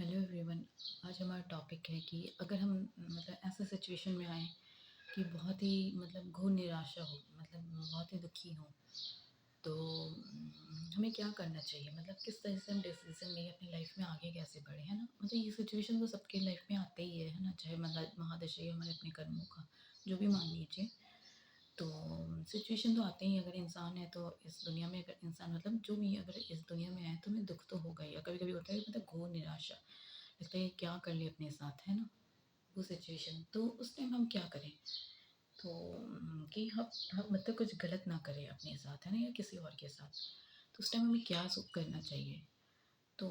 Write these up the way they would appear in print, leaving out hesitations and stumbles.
Hello everyone. आज हमारा topic है कि अगर हम ऐसे सिचुएशन में आए कि बहुत ही घोर निराशा हो, बहुत ही दुखी हो, तो हमें क्या करना चाहिए, किस तरह से हम डिसीजन लें, अपनी लाइफ में आगे कैसे बढ़े, है ना। ये सिचुएशन तो सबके लाइफ में आते ही है ना, चाहे महादशा या हमारे अपने कर्मों का जो भी मान लीजिए। तो सिचुएशन तो आते ही, अगर इंसान है तो इस दुनिया में, अगर इंसान जो भी अगर इस दुनिया में आए तो हमें दुख तो होगा ही। कभी कभी होता है कि घोर निराशा लगता है क्या कर ले अपने साथ, है ना। वो सिचुएशन तो उस टाइम हम क्या करें, तो कि हम कुछ गलत ना करें अपने साथ, है ना, या किसी और के साथ। तो उस टाइम हमें क्या करना चाहिए। तो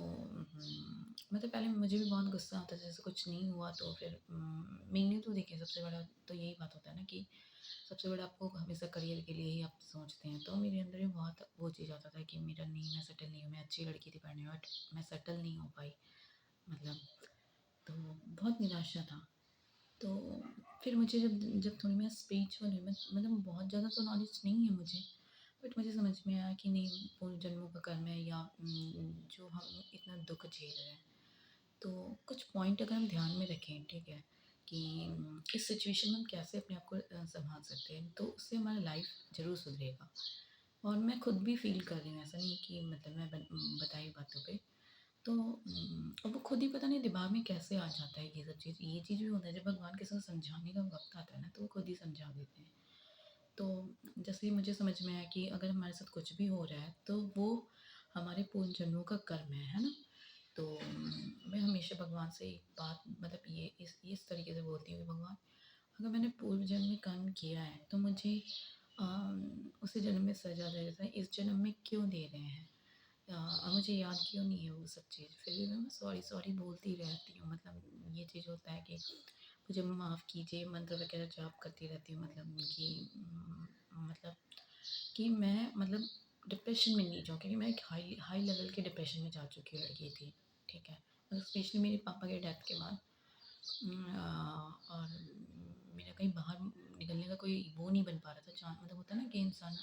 पहले मुझे भी बहुत गुस्सा आता था, जैसे कुछ नहीं हुआ तो फिर मेनली तो देखिए सबसे बड़ा तो यही बात होता है ना कि सबसे बड़ा आपको हमेशा करियर के लिए ही आप सोचते हैं। तो मेरे अंदर भी बहुत वो चीज़ आता था कि मेरा नहीं, मैं सेटल नहीं हूँ। मैं अच्छी लड़की थी पढ़ने में, बट मैं सेटल नहीं हो पाई, मतलब तो बहुत निराशा था। तो फिर मुझे जब जब थोड़ी मैं स्पिरिचुअल हुई, मैं बहुत ज़्यादा तो नॉलेज नहीं है मुझे, बट मुझे समझ में आया कि नहीं, पूर्व जन्मों का कर्म है, या जो हम इतना दुख झेल रहे हैं। तो कुछ पॉइंट अगर हम ध्यान में रखें, ठीक है, कि इस सिचुएशन में हम कैसे अपने आप को संभाल सकते हैं, तो उससे हमारा लाइफ ज़रूर सुधरेगा। और मैं खुद भी फील कर रही हूँ, ऐसा नहीं कि मैं बताई बातों पे। तो अब वो खुद ही पता नहीं दिमाग में कैसे आ जाता है ये चीज़ भी होता है, जब भगवान किसी को समझाने का वक़्त आता है ना, तो वो खुद ही समझा देते हैं। तो जैसे ही मुझे समझ में आया कि अगर हमारे साथ कुछ भी हो रहा है, तो वो हमारे पूर्व जन्मों का कर्म है ना। तो मैं हमेशा भगवान से एक बात, ये इस तरीके से बोलती हूँ कि भगवान, अगर मैंने पूर्व जन्म में कर्म किया है तो मुझे उसी जन्म में सज़ा दे देता है, इस जन्म में क्यों दे रहे हैं। मुझे याद क्यों नहीं है वो सब चीज़, फिर भी मैं सॉरी सॉरी बोलती रहती हूँ। ये चीज़ होता है कि मुझे माफ़ कीजिए, मंत्र वगैरह जाप करती रहती हूँ, मतलब कि मैं डिप्रेशन में नहीं जाऊँ, क्योंकि मैं एक हाई हाई लेवल के डिप्रेशन में जा चुकी लड़की थी, ठीक है। स्पेशली मेरे पापा के डेथ के बाद और मेरा कहीं बाहर निकलने का कोई वो नहीं बन पा रहा था। चाह होता है ना कि इंसान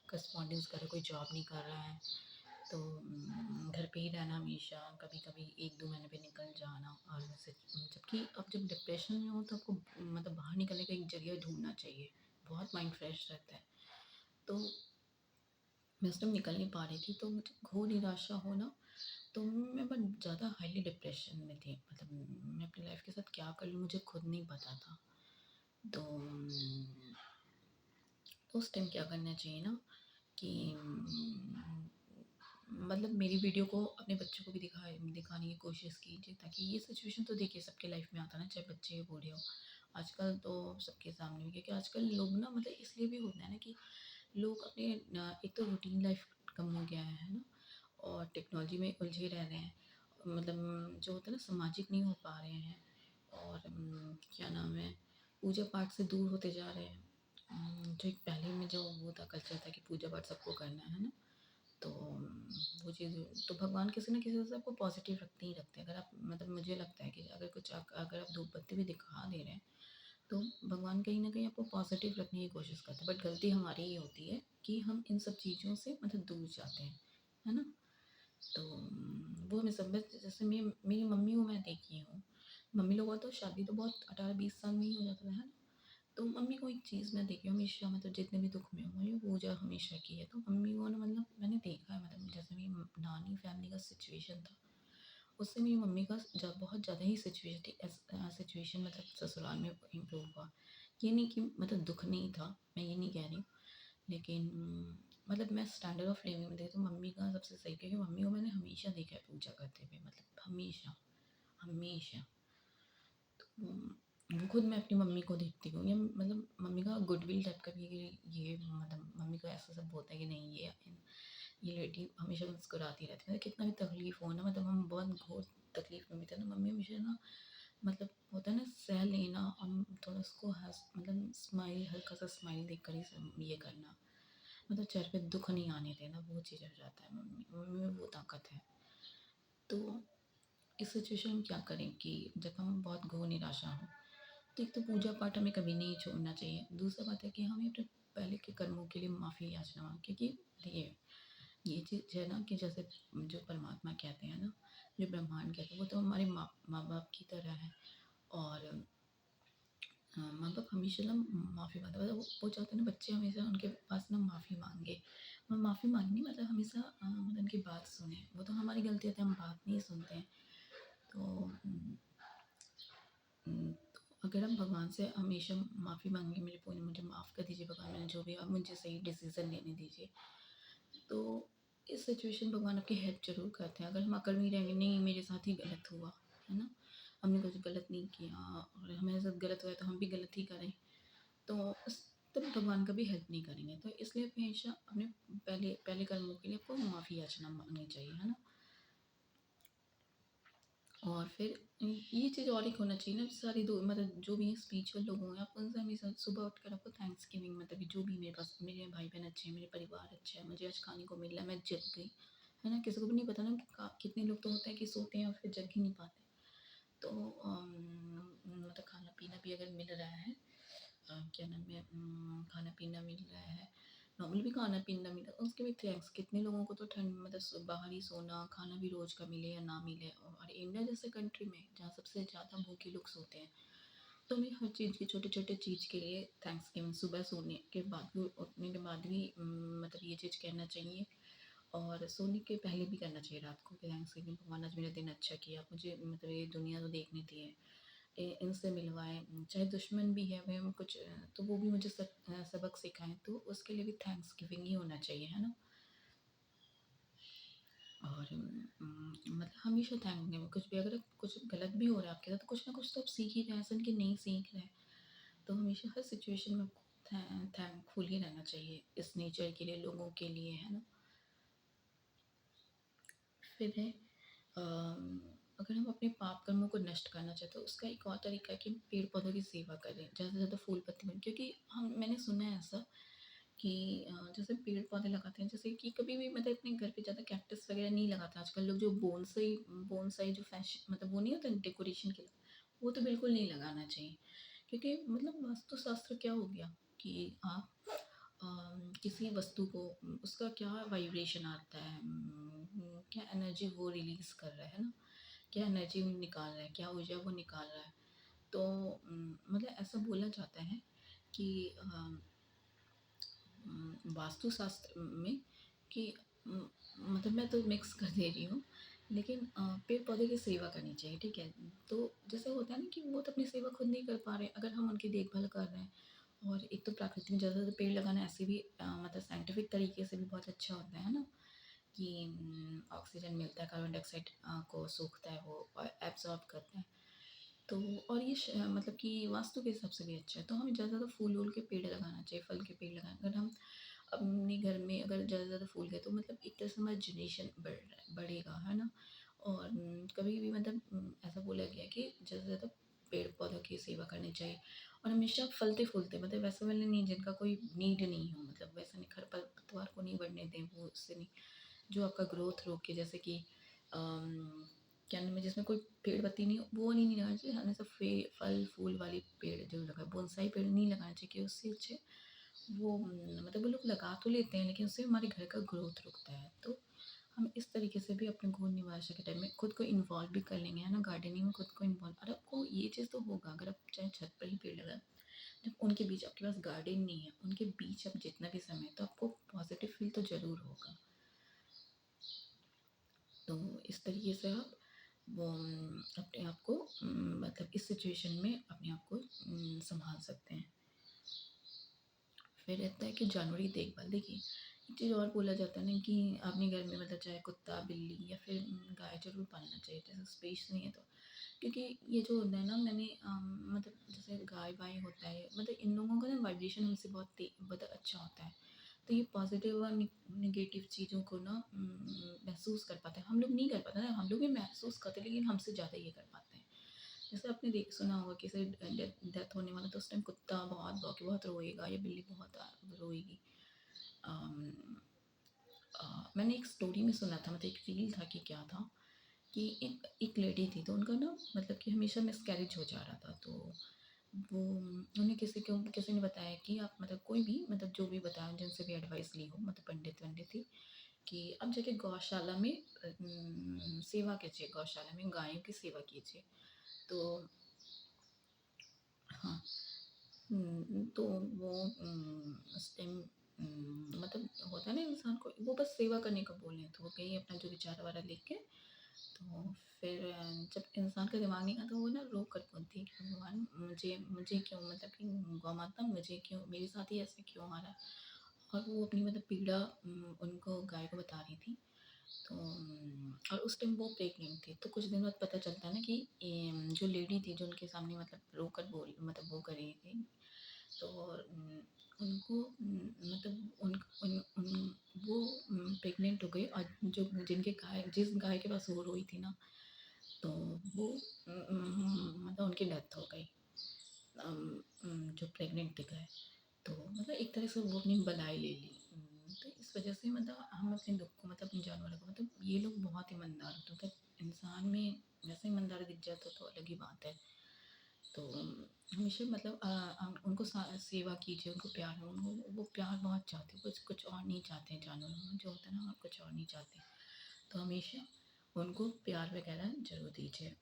करस्पॉन्डेंस कर रहा है, कोई जॉब नहीं कर रहा है, तो घर पे ही रहना हमेशा, कभी-कभी 1-2 महीने पे निकल जाना। और वैसे जबकि अब जब डिप्रेशन में हो तो आपको बाहर निकलने का एक ज़रिया ढूँढना चाहिए, बहुत माइंड फ्रेश रहता है। तो मैं उस टाइम निकल नहीं पा रही थी, तो मुझे घोर निराशा हो ना, तो मैं बहुत ज़्यादा हाईली डिप्रेशन में थी। मैं अपनी लाइफ़ के साथ क्या कर लूँ मुझे खुद नहीं पता था। तो उस टाइम क्या करना चाहिए ना कि मेरी वीडियो को अपने बच्चों को भी दिखाने की कोशिश कीजिए, ताकि ये सिचुएशन तो देखिए सबके लाइफ में आता है ना, चाहे बच्चे हो बूढ़े हो। आजकल तो सबके सामने भी, क्योंकि आजकल लोग ना इसलिए भी होता है ना कि लोग अपने एक तो रूटीन लाइफ कम हो गया है ना, और टेक्नोलॉजी में उलझे रह रहे हैं। जो होता है ना, सामाजिक नहीं हो पा रहे हैं, और क्या नाम है, पूजा पाठ से दूर होते जा रहे हैं। जो एक पहले में जो वो था, कल्चर था कि पूजा पाठ सबको करना है ना, तो वो चीज़, तो भगवान किसी न किसी से आपको पॉजिटिव रखते ही रखते हैं। अगर आप मुझे लगता है कि अगर आप धूप बत्ती भी दिखा दे रहे हैं, तो भगवान कहीं न कहीं आपको पॉजिटिव रखने की कोशिश करते हैं। बट गलती हमारी ही होती है कि हम इन सब चीज़ों से दूर जाते हैं, है ना? तो वो हमें सब में, जैसे मेरी मम्मी को मैं देखी हूँ, मम्मी लोगों का तो शादी तो बहुत 18-20 साल में ही हो जाता है ना? तो मम्मी को एक चीज़ मैं देखी हूँ हमेशा, जितने भी दुःख में हूँ, मैंने पूजा हमेशा की है। तो मम्मी को ना, मैंने देखा है, जैसे मेरी नानी फैमिली का सिचुएशन था, उससे मेरी मम्मी का जब बहुत ज़्यादा ही सिचुएशन ससुराल में इम्प्रूव हुआ। ये नहीं कि दुःख नहीं था, मैं ये नहीं कह रही हूँ, लेकिन मैं स्टैंडर्ड ऑफ लिविंग में देखती तो मम्मी का सबसे सही, क्योंकि मम्मी को मैंने हमेशा देखा है पूजा करते हुए, हमेशा, हमेशा। वो खुद मैं अपनी मम्मी को देखती हूँ, ये मम्मी का गुडविल टाइप का भी ये मम्मी को ऐसा सब होता है कि नहीं, ये लेडी हमेशा मुस्कुराती रहती है, कितना भी तकलीफ हो ना, हम बहुत घोर तकलीफ में भी थे ना, मम्मी हमेशा ना, होता है ना, सह लेना, और थोड़ा उसको हंस, स्माइल, हल्का सा स्माइल देख कर ही ये करना, चेहरे पे दुख नहीं आने देना, वो चीज़ हो जाता है। मम्मी में वो ताकत है। तो इस सिचुएशन में क्या करें कि जब हम बहुत घोर निराशा हो, तो एक तो पूजा पाठ हमें कभी नहीं छोड़ना चाहिए। दूसरा बात है कि हमें अपने पहले के कर्मों के लिए माफ़ी याचना, क्योंकि देखिए ये चीज़ है ना कि जैसे जो परमात्मा कहते हैं ना, जो ब्रह्मांड कहते हैं वो तो हमारे माँ माँ बाप की तरह है। और माँ बाप हमेशा ना माफ़ी मांगते हैं, मतलब वो चाहते हैं ना बच्चे हमेशा उनके पास ना माफ़ी मांगे। और माफ़ी मांगनी मतलब हमेशा मतलब उनकी बात सुने। वो तो हमारी गलती होती है, हम बात नहीं सुनते हैं। तो तो अगर हम भगवान से हमेशा माफ़ी मांगेंगे, मेरे पूरे मुझे माफ़ कर दीजिए भगवान, मैंने जो भी, अब मुझे सही डिसीजन लेने दीजिए। तो इस सिचुएशन भगवान आपकी हेल्प ज़रूर करते हैं। अगर हम अकड़ नहीं रहेंगे, नहीं मेरे साथ ही गलत हुआ, है ना? हमने कुछ गलत नहीं किया और हमारे साथ गलत हुआ है तो हम भी गलत ही करें, तो उस तब भगवान कभी हेल्प नहीं करेंगे। तो इसलिए हमेशा अपने पहले पहले कर्मों के लिए आपको माफ़ी याचना मांगनी चाहिए, है ना? और फिर ये चीज़ और एक होना चाहिए ना, सारी दो मतलब जो भी स्पिरिचुअल लोग होंगे, आप उनसे हमेशा सुबह उठकर आपको थैंक्स गिविंग, मतलब कि जो भी मेरे पास, मेरे भाई बहन अच्छे हैं, मेरे परिवार अच्छा है, मुझे आज खाने को मिल रहा है, मैं जग गई, है ना? किसी को भी नहीं पता ना कि कितने लोग तो होते हैं कि सोते हैं और फिर जग ही नहीं पाते। तो मतलब खाना पीना भी अगर मिल रहा है, क्या नाम है, खाना पीना मिल रहा है, नॉर्मल भी खाना पीना मिल रहा है, उसके भी थैंक्स। कितने लोगों को तो ठंड मतलब बाहर ही सोना खाना भी रोज़ का मिले या ना मिले, और इंडिया जैसे कंट्री में जहाँ सबसे ज़्यादा भूखे लोग सोते हैं, तो हमें हर चीज़ की छोटे छोटे चीज़ के लिए थैंक्स गिविंग सुबह सोने के बाद भी, उठने के बाद भी मतलब ये चीज़ कहना चाहिए। और सोने के पहले भी करना चाहिए रात को कि थैंक्स गिविंग, भगवान आज मेरा दिन अच्छा किया, मुझे मतलब ये दुनिया तो देखने दी है, इनसे मिलवाएँ, चाहे दुश्मन भी है, वह हम कुछ तो वो भी मुझे सबक सिखाएँ, तो उसके लिए भी थैंक्स गिविंग ही होना चाहिए, है ना? और मतलब हमेशा थैंक, कुछ भी अगर कुछ गलत भी हो रहा है आपके साथ, तो कुछ ना कुछ तो आप सीख ही रहे हैं, ऐसा नहीं कि नहीं सीख रहे हैं। तो हमेशा हर सिचुएशन में आपको थैंकफुल ही रहना चाहिए, इस नेचर के लिए, लोगों के लिए, है ना? फिर है अगर हम अपने पाप कर्मों को नष्ट करना चाहते हैं, तो उसका एक और तरीका है कि हम पेड़ पौधों की सेवा करें, ज़्यादा से ज़्यादा फूल पत्ती बन, क्योंकि हम मैंने सुना है ऐसा कि जैसे पेड़ पौधे लगाते हैं, जैसे कि कभी भी मतलब अपने घर पे ज़्यादा कैक्टस वगैरह नहीं लगाते आजकल लोग, जो बोनसाई बोनसाई जो फैशन मतलब वो नहीं होता डेकोरेशन के लिए, वो तो बिल्कुल नहीं लगाना चाहिए। क्योंकि मतलब वास्तुशास्त्र क्या हो गया कि आप किसी वस्तु को उसका क्या वाइब्रेशन आता है, क्या एनर्जी वो रिलीज़ कर रहा है ना, क्या एनर्जी वो निकाल रहा है, क्या ऊर्जा वो निकाल रहा है। तो मतलब ऐसा बोला जाता है कि वास्तुशास्त्र में कि मतलब मैं तो मिक्स कर दे रही हूँ, लेकिन पेड़ पौधे की सेवा करनी चाहिए, ठीक है? तो जैसे होता है ना कि वो तो अपनी सेवा खुद नहीं कर पा रहे, अगर हम उनकी देखभाल कर रहे हैं, और एक तो प्रकृति में ज़्यादा से ज़्यादा पेड़ लगाना ऐसे भी मतलब साइंटिफिक तरीके से भी बहुत अच्छा होता है ना, कि ऑक्सीजन मिलता है, कार्बन डाइऑक्साइड को सोखता है, वो एब्जॉर्ब करता है। तो और ये मतलब कि वास्तु के हिसाब से भी अच्छा है, तो हमें ज़्यादा से ज़्यादा फूल-वूल के पेड़ लगाना चाहिए, फल के पेड़ लगाना। अगर हम अपने घर में अगर ज़्यादा से ज़्यादा फूल गए, तो मतलब एक तरह से हमारा जनरेशन बढ़ेगा, है ना? और कभी भी मतलब ऐसा बोला गया है कि ज़्यादा से ज़्यादा पेड़-पौधों की सेवा करनी चाहिए, और हमेशा फलते-फूलते, मतलब वैसे वाले नहीं जिनका कोई नीड नहीं हो, मतलब वैसा नहीं, खरपतवार को नहीं बढ़ने दें, वो उससे नहीं, जो आपका ग्रोथ रोके, जैसे कि अम, क्या नाम है, जिसमें कोई पेड़ पत्ती नहीं हो, वो नहीं लगाना चाहिए, हमेशा फल फूल वाले पेड़ जो लगा, बोनसाई पेड़ नहीं लगाना चाहिए, कि उससे अच्छे वो मतलब वो लोग लगा तो लेते हैं, लेकिन उससे हमारे घर का ग्रोथ रुकता है। तो हम इस तरीके से भी अपने घूर निवास के टाइम में खुद को इन्वॉल्व भी कर लेंगे, है ना? गार्डनिंग में खुद को इन्वॉल्व, और आपको ये चीज़ तो होगा, अगर आप चाहे छत पर ही पेड़ लगाएं, जब उनके बीच आपके पास गार्डन नहीं है, उनके बीच आप जितना भी समय, तो आपको पॉजिटिव फील तो ज़रूर होगा। तो इस तरीके से आप वो अपने आप को मतलब इस सिचुएशन में अपने आप को संभाल सकते हैं। फिर रहता है कि जानवरों की देखभाल, देखिए एक चीज़ और बोला जाता है ना कि अपने घर में मतलब चाहे कुत्ता बिल्ली या फिर गाय ज़रूर पालना चाहिए, जैसे स्पेस नहीं है तो, क्योंकि ये जो होता है ना, मैंने मतलब जैसे गाय वाय होता है, मतलब इन लोगों का ना वाइब्रेशन हमसे बहुत अच्छा होता है, तो ये पॉजिटिव और निगेटिव चीज़ों को ना महसूस कर पाते हैं, हम लोग नहीं कर पाते ना, हम लोग भी महसूस करते हैं, लेकिन हमसे ज़्यादा ये कर पाते हैं। जैसे आपने देख सुना होगा किसी डेथ होने वाला, तो उस टाइम कुत्ता बहुत रोएगा या बिल्ली बहुत रोएगी। अम, मैंने एक स्टोरी में सुना था, मतलब एक रील था कि क्या था कि एक एक लेडी थी, तो उनका ना मतलब कि हमेशा मिसकैरेज हो जा रहा था, तो वो उन्हें किसी ने बताया कि आप मतलब कोई भी मतलब जो भी बताया, जिनसे भी एडवाइस ली हो, मतलब पंडित वंडित थी, कि आप जाके गौशाला में सेवा कीजिए, गौशाला में गायों की सेवा कीजिए। तो हाँ, तो वो उस टाइम मतलब होता है ना इंसान को वो बस सेवा करने को बोले तो वो गई अपना जो विचार वारा लेके। तो फिर जब इंसान का दिमाग नहीं आता वो ना रो कर बोलती है कि भगवान मुझे मुझे क्यों मतलब कि गौ माता मुझे क्यों मेरे साथ ही ऐसे क्यों आ रहा है। और वो अपनी मतलब पीड़ा उनको गाय को बता रही थी। तो और उस टाइम वो प्रेग्नेंट थी। तो कुछ दिन बाद पता चलता है ना कि जो लेडी थी जो उनके सामने मतलब रो कर बोल मतलब वो कर रही थी। तो उनको मतलब उन उन वो प्रेग्नेंट हो गई और जो जिनके गाय जिस गाय के पास वो रोई थी ना, तो वो मतलब उनकी डेथ हो गई। जो प्रेग्नेंट थी गाय। तो मतलब एक तरह से वो अपनी बलाई ले ली। तो इस वजह से मतलब हम अपने दुःख को मतलब अपने जानवरों को मतलब ये लोग बहुत ईमानदार होते हैं। मतलब इंसान में जैसे ईमानदारी दिख जाता तो अलग ही बात है। तो हमेशा मतलब हम उनको सेवा कीजिए, उनको प्यार हो, उनको वो प्यार बहुत चाहते हैं, कुछ कुछ और नहीं चाहते हैं जानवरों में जो होता है ना और कुछ और नहीं चाहते। तो हमेशा उनको प्यार वगैरह ज़रूर दीजिए।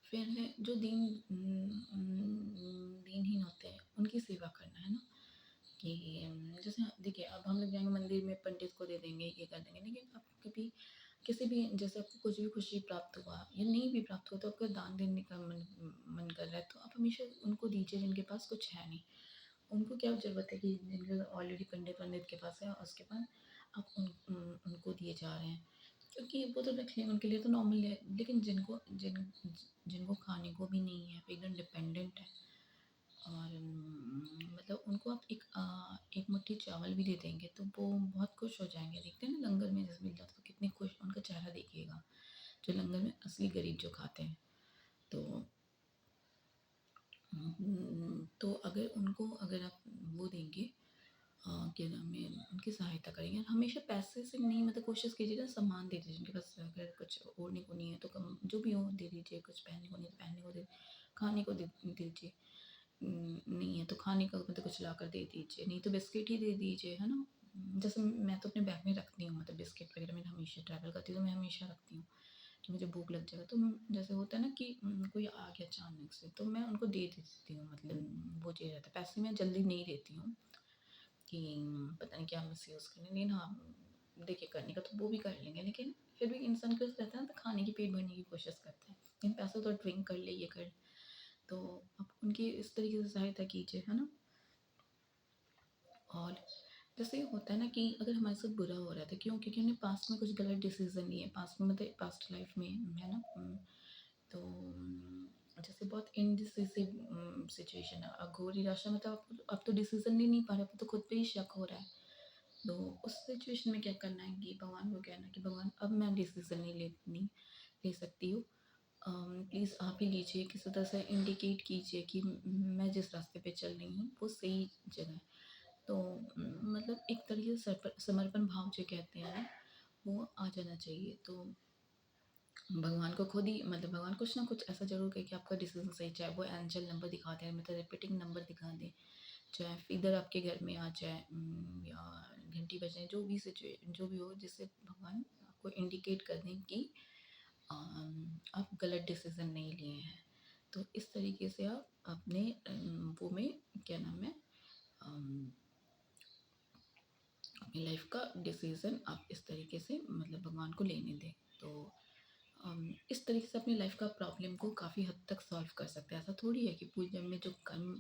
फिर है जो दीनहीन होते हैं उनकी सेवा करना है ना कि जैसे देखिए अब हम लोग जाएंगे मंदिर में पंडित को दे देंगे ये कर देंगे, लेकिन आप कभी किसी भी जैसे आपको कुछ भी खुशी प्राप्त हुआ या नहीं भी प्राप्त हुआ तो आपका दान देने का मन कर रहा है तो आप हमेशा उनको दीजिए जिनके पास कुछ है नहीं। उनको क्या ज़रूरत है कि जिनके ऑलरेडी पंडित पंडित के पास है और उसके बाद आप उनको दिए जा रहे हैं। क्योंकि वो तो रख लेंगे उनके लिए तो नॉर्मल है, लेकिन जिनको खाने को भी नहीं है एकदम डिपेंडेंट है और मतलब उनको आप एक मुट्ठी चावल भी दे देंगे तो वो बहुत खुश हो जाएंगे। देखते हैं ना लंगर में जैसे मिल जाता है तो कितने खुश उनका चेहरा देखिएगा जो लंगर में असली गरीब जो खाते हैं। तो तो अगर उनको अगर आप वो देंगे क्या नाम है उनकी सहायता करेंगे और हमेशा पैसे से नहीं मतलब कोशिश कीजिएगा सामान दे दीजिए जिनके पास अगर कुछ ओढ़ने को नहीं है तो कम जो भी हो दे दीजिए, कुछ पहनने को नहीं है तो पहनने को दे खाने को दे दीजिए। नहीं है तो खाने का मतलब कुछ ला कर दे दीजिए, नहीं तो बिस्किट ही दे दीजिए, है ना? जैसे मैं तो अपने बैग में रखती हूँ मतलब बिस्किट वगैरह मैं हमेशा ट्रैवल करती हूँ तो मैं हमेशा रखती हूँ कि मुझे भूख लग जाएगा तो जैसे होता है ना कि कोई आ गया अचानक से तो मैं उनको दे देती हूँ मतलब वो चाहिए रहता है। पैसे मैं जल्दी नहीं देती हूँ कि पता नहीं क्या मिसयूज़ करने, लेकिन हाँ देखिए करने का तो वो भी कर लेंगे लेकिन फिर भी इंसान के पास रहता है ना तो खाने की पेट भरने की कोशिश करता है। इन पैसों तो ड्रिंक कर ले ये कर तो आप उनकी इस तरीके से सहायता कीजिए, है ना? और जैसे होता है ना कि अगर हमारे साथ बुरा हो रहा था क्यों क्योंकि हमने पास्ट में कुछ गलत डिसीजन लिए पास्ट में मतलब पास्ट लाइफ में है ना। तो जैसे बहुत इनडिसिसिव सिचुएशन है घोर निराशा मतलब आप तो डिसीजन ले नहीं पा रहे, आपको तो खुद पे ही शक हो रहा है। तो उस सिचुएशन में क्या करना है कि भगवान को कहना है कि भगवान अब मैं डिसीजन नहीं ले सकती हूँ। प्लीज़ आप ही लीजिए, किसी तरह से इंडिकेट कीजिए कि मैं जिस रास्ते पे चल रही हूँ वो सही जगह है। तो मतलब एक तरीके से समर्पण भाव जो कहते हैं ना वो आ जाना चाहिए। तो भगवान को खुद ही मतलब भगवान कुछ ना कुछ ऐसा ज़रूर कहे कि आपका डिसीजन सही, चाहे वो एंजल नंबर दिखा दें मतलब रिपीटिंग नंबर दिखा दें, चाहे इधर आपके घर में आ जाए या घंटी बजाए जो भी हो जिससे भगवान आपको इंडिकेट कर दें कि आप गलत डिसीजन नहीं लिए हैं। तो इस तरीके से आप अपने वो में क्या नाम है अपनी लाइफ का डिसीज़न आप इस तरीके से मतलब भगवान को लेने दें। तो इस तरीके से अपनी लाइफ का प्रॉब्लम को काफ़ी हद तक सॉल्व कर सकते हैं। ऐसा थोड़ी है कि पूरे में जो कर्म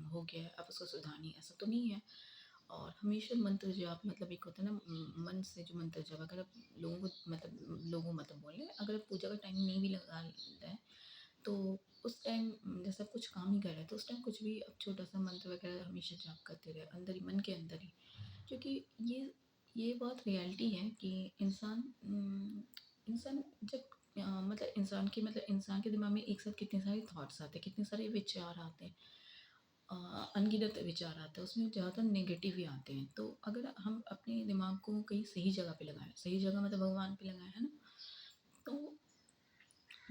हो गया है आप उसको सुधारनी ऐसा तो नहीं है। और हमेशा मंत्र जाप मतलब एक होता है ना मन से जो मंत्र जाप अगर आप लोगों मतलब बोले अगर आप पूजा का टाइम नहीं भी लगा रहे हैं तो उस टाइम जैसे आप कुछ काम ही कर रहे हैं तो उस टाइम कुछ भी आप छोटा सा मंत्र वगैरह हमेशा जाप करते रहे अंदर ही मन के अंदर ही। क्योंकि ये बहुत रियलिटी है कि इंसान जब इंसान के दिमाग में एक साथ कितने सारे थॉट्स आते हैं, कितने सारे विचार आते हैं, अनगिनत विचार आते हैं, उसमें ज़्यादातर नेगेटिव ही आते हैं। तो अगर हम अपने दिमाग को कहीं सही जगह पे लगाएँ, सही जगह मतलब भगवान पे लगाएँ, है ना? तो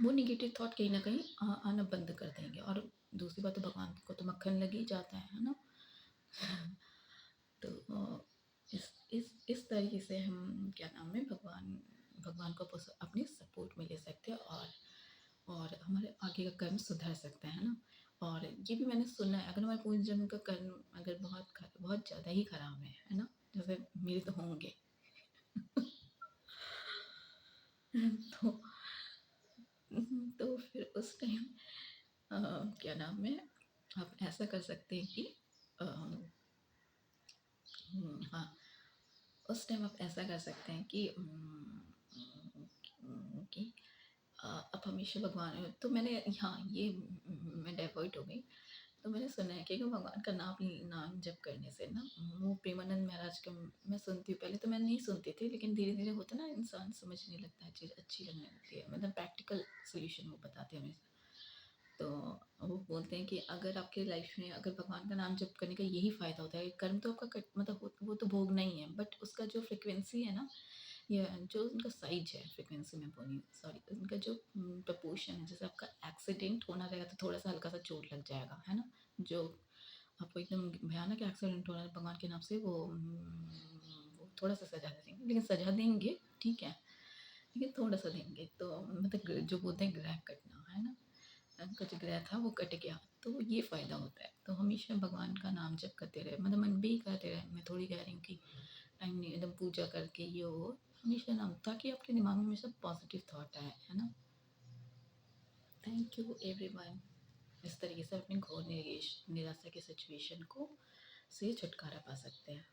वो नेगेटिव थॉट कहीं न कहीं आना बंद कर देंगे और दूसरी बात है भगवान को तो मक्खन लग ही जाता है ना? तो इस तरीके से हम क्या नाम है भगवान को अपनी सपोर्ट में ले सकते हैं और हमारे आगे का कर्म सुधर सकता है ना। और ये भी मैंने सुना है, अगर हमारे पूर्व जन्म का कर्म अगर बहुत ज़्यादा ही खराब है ना, जैसे मेरे तो होंगे तो तो फिर उस टाइम क्या नाम है, आप ऐसा कर सकते हैं कि अ, हाँ, उस टाइम आप ऐसा कर सकते हैं कि कि आप हमेशा भगवान, तो मैंने, हाँ, ये मैं डाइवर्ट हो गई। तो मैंने सुना है कि अगर भगवान का नाम जप करने से ना, वो प्रेमानंद महाराज का मैं सुनती हूँ, पहले तो मैं नहीं सुनती थी, लेकिन धीरे धीरे होता है ना, इंसान समझने लगता है, चीज़ अच्छी लगने लगती है, मतलब प्रैक्टिकल सोल्यूशन वो बताते हैं हमेशा। तो वो बोलते हैं कि अगर आपके लाइफ में अगर भगवान का नाम जप करने का यही फ़ायदा होता है, कर्म तो आपका मतलब वो तो भोगना ही है, बट उसका जो फ्रिक्वेंसी है ना, या जो उनका साइज है, फ्रिक्वेंसी में बोली सॉरी, उनका जो प्रपोर्शन है, जैसे आपका एक्सीडेंट होना रहेगा तो थोड़ा सा हल्का सा चोट लग जाएगा, है ना। जो आपको एकदम भयानक एक्सीडेंट हो रहा है भगवान के नाम से, वो थोड़ा सा सजा देंगे, लेकिन सजा देंगे, ठीक है, लेकिन थोड़ा सा देंगे, तो मतलब जो बोलते हैं ग्रह कटना, है ना, उनका जो ग्रह था वो कट गया, तो ये फ़ायदा होता है। तो हमेशा भगवान का नाम जप करते रहे, मतलब मन भी करते रहे, मैं थोड़ी कह रही हूँ कि टाइम नहीं, एकदम पूजा करके ये वो, हमेशा नाम, ताकि आपके दिमाग में हमेशा पॉजिटिव थॉट आए, है ना। Thank you everyone. इस तरीके से अपने घोर निराशा की सिचुएशन को से छुटकारा पा सकते हैं।